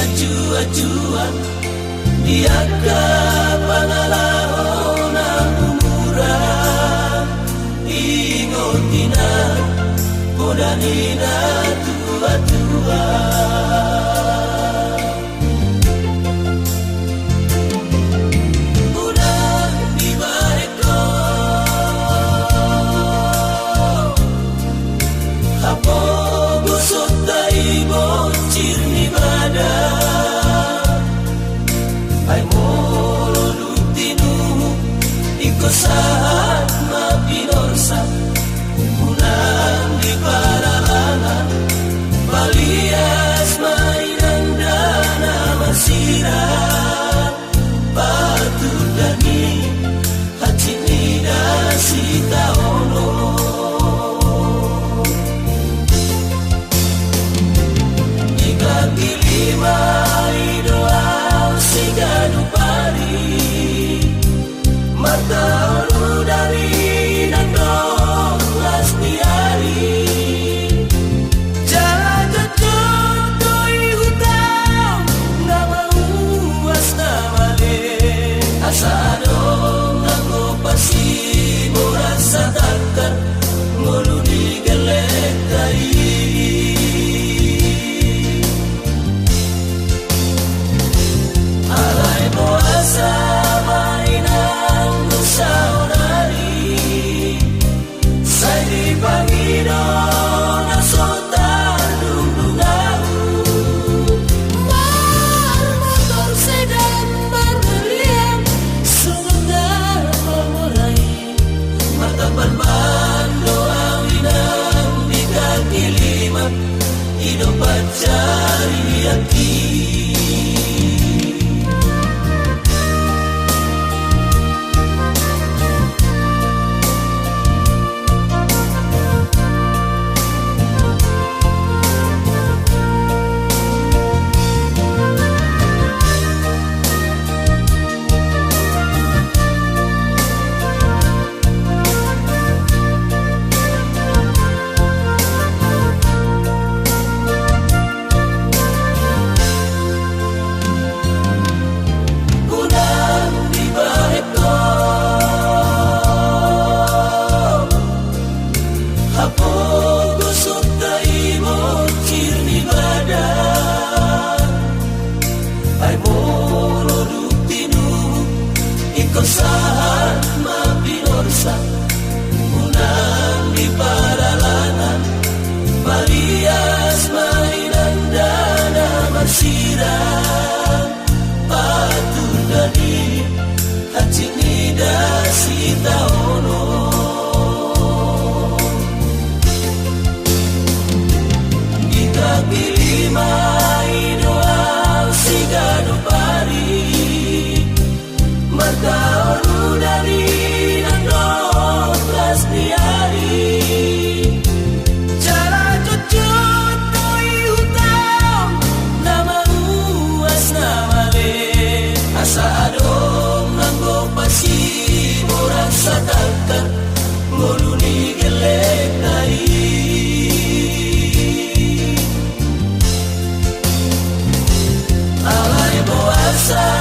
aju-ajuan dia ka pangalahon ang umuran ingotina kodanina tua-tua saat mapinorsa unang di paralangan balias mainan dana masira patut dani hacinida sita ono jika kilima idoa sigadu pari mata dari nandong lastiari jalan jatuh hutang nggak mau asta male asa dong nanggo pasti merasa takkan ngolu digelek dari alai moasa hidup cari yakin saat mapinorsa unang di paralangan balias mainan dana masira patut dari hacinida sita ono kita pilima idoa sigado pari mata dari nandong lastiari cara cucut toi hutang nama uas namale asa adong nanggo pasi morasa takkan ngoluni gelek dari alai boasa